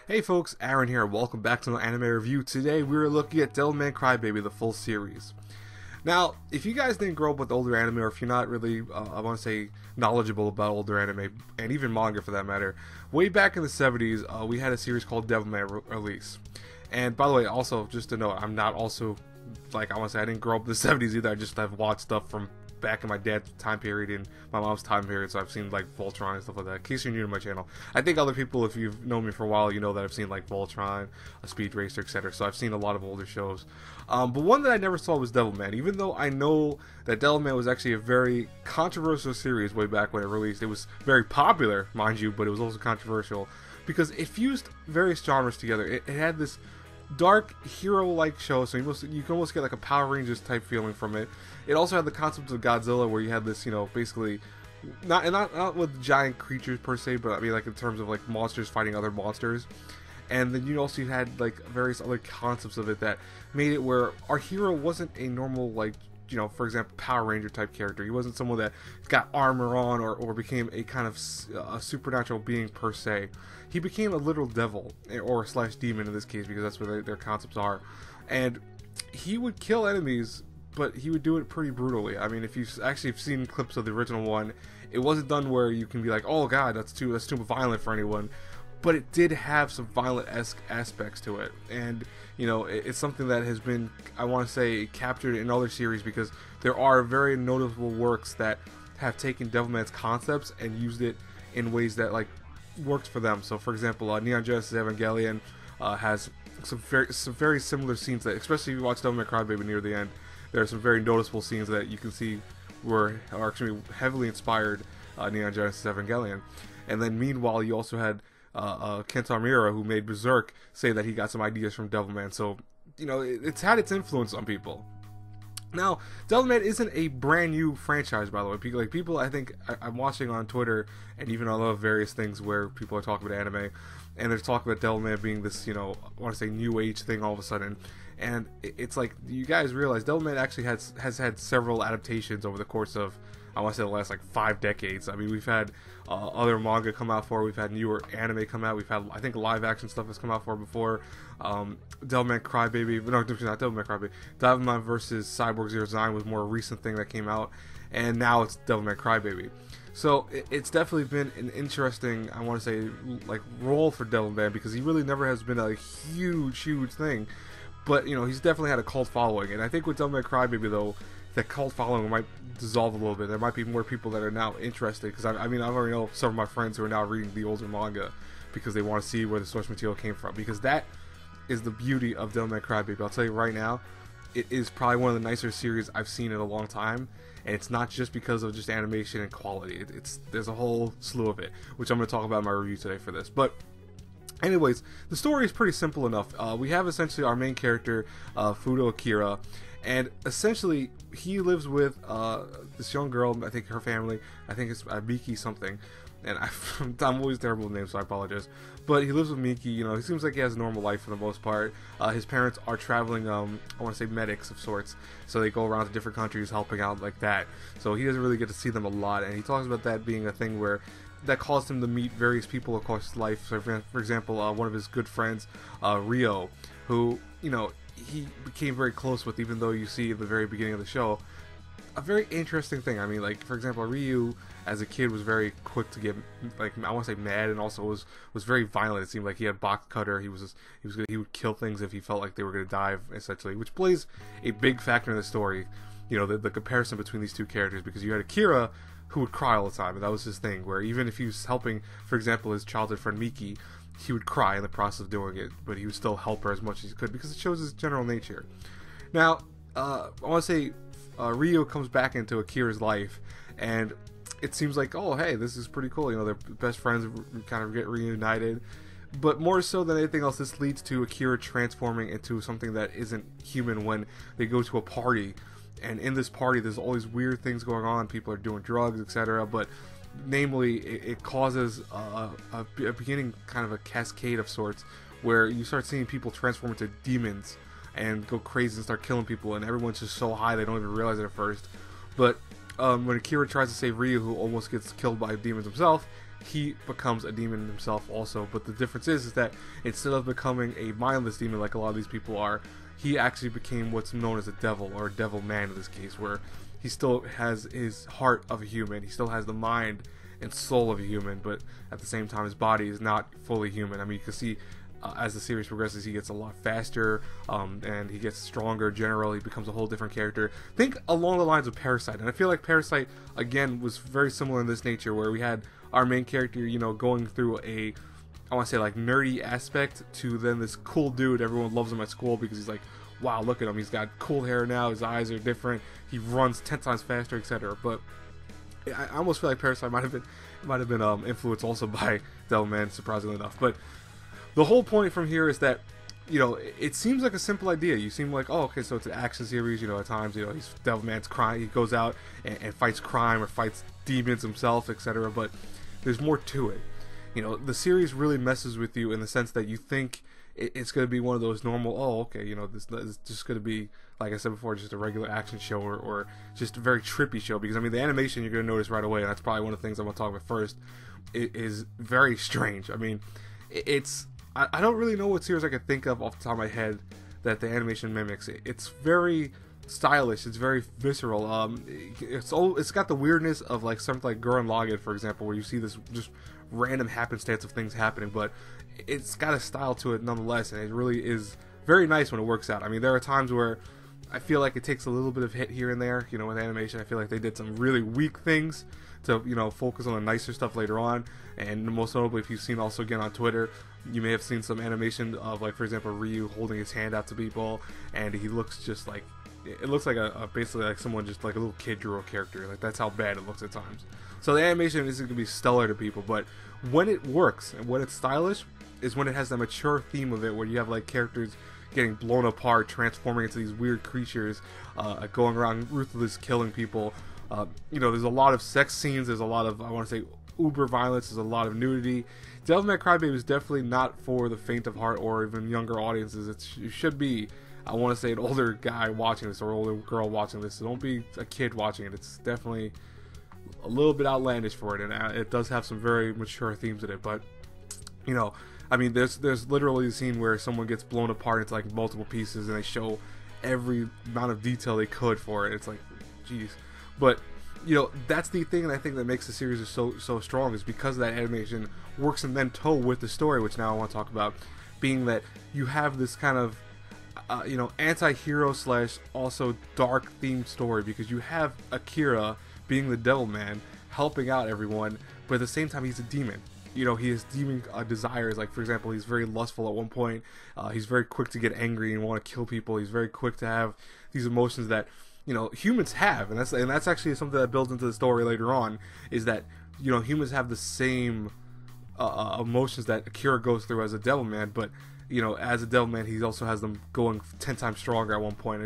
Hey folks, Aaron here, welcome back to an anime review. Today we're looking at Devilman Crybaby, the full series. Now, if you guys didn't grow up with older anime, or if you're not really, I want to say, knowledgeable about older anime, and even manga for that matter, way back in the 70s, we had a series called Devilman release. And by the way, also, just to note, I'm not also, like, I want to say, I didn't grow up in the 70s either, I just have watched stuff from back in my dad's time period and my mom's time period, so I've seen like Voltron and stuff like that. In case you're new to my channel, I think other people, if you've known me for a while, you know that I've seen like Voltron, a Speed Racer, etc. So I've seen a lot of older shows, but one that I never saw was Devilman. Even though I know that Devilman was actually a very controversial series way back when it released. It was very popular, mind you, but it was also controversial because it fused various genres together. It had this dark hero-like show, so you can almost get like a Power Rangers type feeling from it. It also had the concept of Godzilla, where you had this, you know, basically not with giant creatures per se, but I mean like in terms of like monsters fighting other monsters. And then you also had like various other concepts of it that made it where our hero wasn't a normal, like, you know, for example, Power Ranger type character. He wasn't someone that got armor on or became a kind of a supernatural being per se. He became a literal devil, or slash demon in this case, because that's what their concepts are. And he would kill enemies, but he would do it pretty brutally. I mean, if you've actually seen clips of the original one, it wasn't done where you can be like, oh god, that's too violent for anyone. But it did have some violent-esque aspects to it, and you know, it's something that has been, I want to say, captured in other series, because there are very noticeable works that have taken Devilman's concepts and used it in ways that like works for them. So, for example, Neon Genesis Evangelion has some very similar scenes that, especially if you watch Devilman Crybaby near the end, there are some very noticeable scenes that you can see are actually heavily inspired Neon Genesis Evangelion. And then, meanwhile, you also had Kentaro Miura, who made Berserk, say that he got some ideas from Devilman. So, you know, it's had its influence on people. Now, Devilman isn't a brand new franchise, by the way. Like, people, I think, I'm watching on Twitter and even on other various things where people are talking about anime, and they're talking about Devilman being this, you know, I want to say new age thing all of a sudden. And it's like, you guys realize Devilman actually has had several adaptations over the course of, I want to say, the last like 5 decades. I mean, we've had other manga come out for it. We've had newer anime come out. We've had, I think, live action stuff has come out for it before. Devilman Crybaby, no, not Devilman Crybaby. Devilman vs. Cyborg 09 was a more recent thing that came out, and now it's Devilman Crybaby. So it's definitely been an interesting, I want to say, like, role for Devilman, because he really never has been a huge thing. But, you know, he's definitely had a cult following, and I think with Devilman Crybaby, though, that cult following might dissolve a little bit. There might be more people that are now interested, because I mean, I already know some of my friends who are now reading the older manga because they want to see where the source material came from, because that is the beauty of Devilman Crybaby. I'll tell you right now, it is probably one of the nicer series I've seen in a long time, and it's not just because of just animation and quality. There's a whole slew of it, which I'm going to talk about in my review today for this. But anyways, the story is pretty simple enough. We have essentially our main character, Fudo Akira, and essentially he lives with this young girl. I think her family, I think it's Miki something, and I'm always terrible with names, so I apologize. But he lives with Miki. You know, he seems like he has a normal life for the most part. His parents are traveling, I want to say, medics of sorts, so they go around to different countries helping out like that. So he doesn't really get to see them a lot, and he talks about that being a thing where that caused him to meet various people across his life. So, for example, one of his good friends, Rio, who, you know, he became very close with, even though you see at the very beginning of the show, a very interesting thing. I mean, like, for example, Ryu as a kid was very quick to get, like, I want to say mad, and also was very violent. It seemed like he had box cutter. He would kill things if he felt like they were going to die, essentially, which plays a big factor in the story. You know, the comparison between these two characters, because you had Akira, who would cry all the time, and that was his thing, where even if he was helping, for example, his childhood friend Miki, he would cry in the process of doing it, but he would still help her as much as he could, because it shows his general nature. Now, I want to say, Ryo comes back into Akira's life, and it seems like, oh, hey, this is pretty cool, you know, they're best friends, kind of get reunited, but more so than anything else, this leads to Akira transforming into something that isn't human when they go to a party. And in this party, there's all these weird things going on. People are doing drugs, etc. But namely, it causes a beginning, kind of a cascade of sorts, where you start seeing people transform into demons and go crazy and start killing people. And everyone's just so high they don't even realize it at first. But when Akira tries to save Ryu, who almost gets killed by demons himself, he becomes a demon himself also. But the difference is that instead of becoming a mindless demon like a lot of these people are, he actually became what's known as a devil, or a devil man in this case, where he still has his heart of a human, he still has the mind and soul of a human, but at the same time his body is not fully human. I mean, you can see as the series progresses, he gets a lot faster, and he gets stronger. Generally, he becomes a whole different character. Think along the lines of Parasite, and I feel like Parasite again was very similar in this nature, where we had our main character, you know, going through a, I want to say, like, nerdy aspect to then this cool dude. Everyone loves him at school because he's like, wow, look at him, he's got cool hair now, his eyes are different, he runs 10 times faster, etc. But I almost feel like Parasite might have been influenced also by Devilman, surprisingly enough. But the whole point from here is that, you know, it seems like a simple idea. You seem like, oh, okay, so it's an action series, you know, at times, you know, he's Devilman's crime, he goes out and fights crime or fights demons himself, etc. But there's more to it. You know, the series really messes with you in the sense that you think it's going to be one of those normal, oh, okay, you know, this is just going to be, like I said before, just a regular action show, or just a very trippy show. Because, I mean, the animation you're going to notice right away, and that's probably one of the things I want to talk about first, it is very strange. I mean, I don't really know what series I could think of off the top of my head that the animation mimics. It's very stylish, it's very visceral. It's got the weirdness of like something like Gurren Lagann, for example, where you see this just random happenstance of things happening, but it's got a style to it nonetheless, and it really is very nice when it works out. I mean, there are times where I feel like it takes a little bit of hit here and there, you know, with animation. I feel like they did some really weak things to, you know, focus on the nicer stuff later on. And most notably, if you've seen also again on Twitter, you may have seen some animation of, like, for example, Ryu holding his hand out to people, and he looks just like, it looks like a basically like someone just like a little kid drew a character. Like, that's how bad it looks at times. So the animation isn't going to be stellar to people, but when it works and when it's stylish is when it has that mature theme of it, where you have like characters getting blown apart, transforming into these weird creatures, going around ruthless killing people. You know, there's a lot of sex scenes, there's a lot of, I want to say, uber violence, there's a lot of nudity. Devilman Crybaby is definitely not for the faint of heart or even younger audiences. It should be, I want to say, an older guy watching this or older girl watching this. So don't be a kid watching it. It's definitely a little bit outlandish for it, and it does have some very mature themes in it. But, you know, I mean, there's literally a scene where someone gets blown apart into like multiple pieces, and they show every amount of detail they could for it. It's like, geez. But, you know, that's the thing that I think that makes the series so strong, is because that animation works in then toe with the story, which now I want to talk about, being that you have this kind of you know, anti-hero slash also dark themed story, because you have Akira being the Devilman helping out everyone, but at the same time he's a demon. You know, he has demon desires. Like, for example, he's very lustful at one point. He's very quick to get angry and want to kill people. He's very quick to have these emotions that, you know, humans have, and that's actually something that builds into the story later on, is that, you know, humans have the same emotions that Akira goes through as a Devilman, but, you know, as a Devilman, he also has them going 10 times stronger at one point.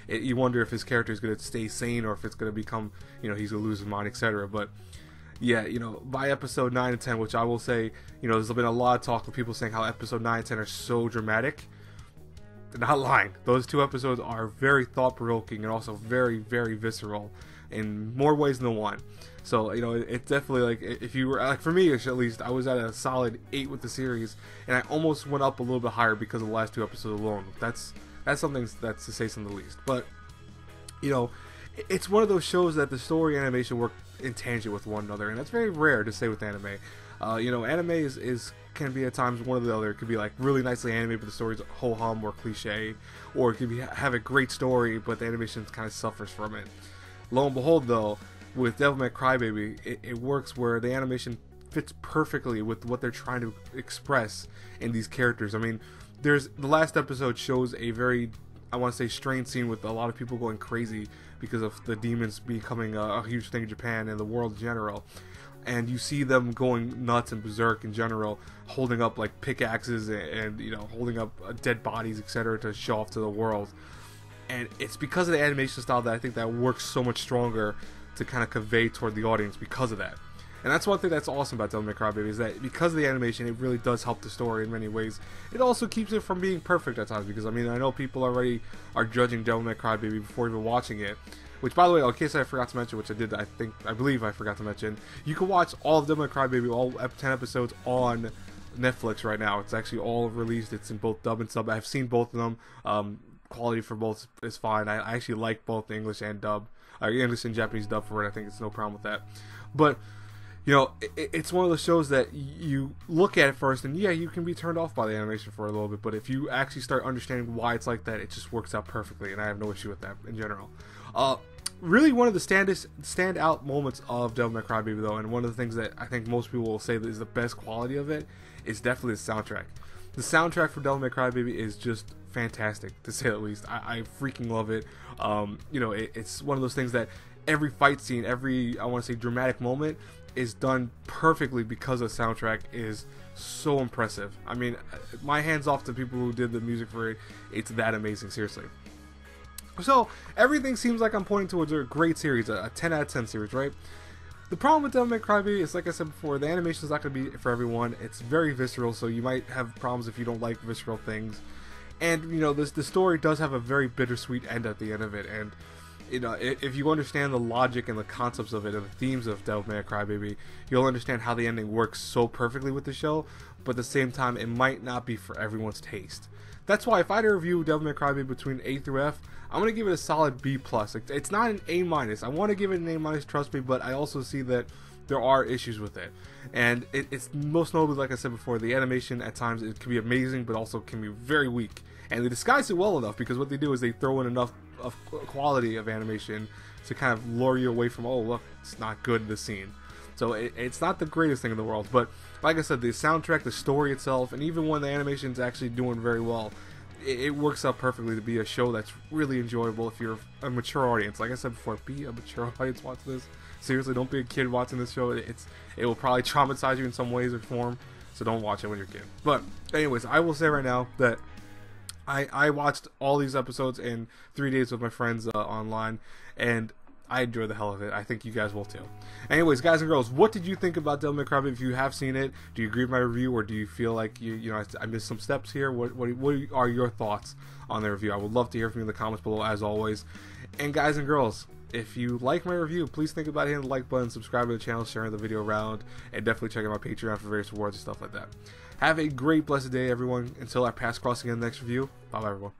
You wonder if his character is going to stay sane, or if it's going to become, you know, he's going to lose his mind, etc. But yeah, you know, by episode 9 and 10, which I will say, you know, there's been a lot of talk of people saying how episode 9 and 10 are so dramatic. They're not lying. Those two episodes are very thought-provoking and also very, very visceral in more ways than one. So, you know, it's definitely, like, if you were, like, for me at least, I was at a solid 8 with the series, and I almost went up a little bit higher because of the last two episodes alone. That's something that's to say something the least. But, you know, it's one of those shows that the story and animation work in tangent with one another, and that's very rare to say with anime. You know, anime can be at times one or the other. It could be like really nicely animated, but the story's ho-hum or cliche, or it could have a great story, but the animation kind of suffers from it. Lo and behold, though, with Devilman Crybaby, it works where the animation fits perfectly with what they're trying to express in these characters. I mean, the last episode shows a very, I want to say, strange scene with a lot of people going crazy because of the demons becoming a huge thing in Japan and the world in general. And you see them going nuts and berserk in general, holding up like pickaxes and you know, holding up dead bodies, etc., to show off to the world. And it's because of the animation style that I think that works so much stronger to kind of convey toward the audience because of that. And that's one thing that's awesome about Devilman Crybaby, is that because of the animation, it really does help the story in many ways. It also keeps it from being perfect at times, because, I mean, I know people already are judging Devilman Crybaby before even watching it, Which, by the way, in case I forgot to mention, which I believe I forgot to mention, you can watch all of Devilman Crybaby, all 10 episodes on Neflix right now. It's actually all released. It's in both dub and sub. I've seen both of them. Quality for both is fine. I actually like both the English and dub, English and Japanese dub for it. I think it's no problem with that. But you know, it's one of those shows that you look at it first, and yeah, you can be turned off by the animation for a little bit. But if you actually start understanding why it's like that, it just works out perfectly, and I have no issue with that in general. Really, one of the standout moments of Devilman Crybaby, though, and one of the things that I think most people will say that is the best quality of it, is definitely the soundtrack. The soundtrack for Devilman Crybaby is just fantastic, to say the least. I freaking love it. You know, it's one of those things that every fight scene, every, I want to say, dramatic moment is done perfectly because the soundtrack is so impressive. I mean, my hands off to people who did the music for it. It's that amazing, seriously. So everything seems like I'm pointing towards a great series, a 10 out of 10 series, right? The problem with Devilman Crybaby is, like I said before, the animation is not going to be for everyone. It's very visceral, so you might have problems if you don't like visceral things. And, you know, the story does have a very bittersweet end at the end of it. And, you know, if you understand the logic and the concepts of it and the themes of Devilman Crybaby, you'll understand how the ending works so perfectly with the show. But at the same time, it might not be for everyone's taste. That's why if I had to review Devilman Crybaby between A through F, I'm going to give it a solid B+. It's not an A-. I want to give it an A-, trust me, but I also see that there are issues with it. And it's most notably, like I said before, the animation at times it can be amazing, but also can be very weak. And they disguise it well enough, because what they do is they throw in enough of quality of animation to kind of lure you away from, oh, look, it's not good, this scene. So it's not the greatest thing in the world, but like I said, the soundtrack, the story itself, and even when the animation's actually doing very well, it works out perfectly to be a show that's really enjoyable if you're a mature audience. Like I said before, be a mature audience watching this. Seriously, don't be a kid watching this show. It will probably traumatize you in some ways or form, so don't watch it when you're a kid. But anyways, I will say right now that I watched all these episodes in 3 days with my friends online, and I enjoy the hell of it. I think you guys will too. Anyways, guys and girls, what did you think about Devilman Crybaby? If you have seen it, do you agree with my review, or do you feel like you know I missed some steps here? What are your thoughts on the review? I would love to hear from you in the comments below, as always. And guys and girls, if you like my review, please think about hitting the like button, subscribe to the channel, sharing the video around, and definitely check out my Patreon for various rewards and stuff like that. Have a great, blessed day, everyone. Until our paths cross again in the next review. Bye, everyone.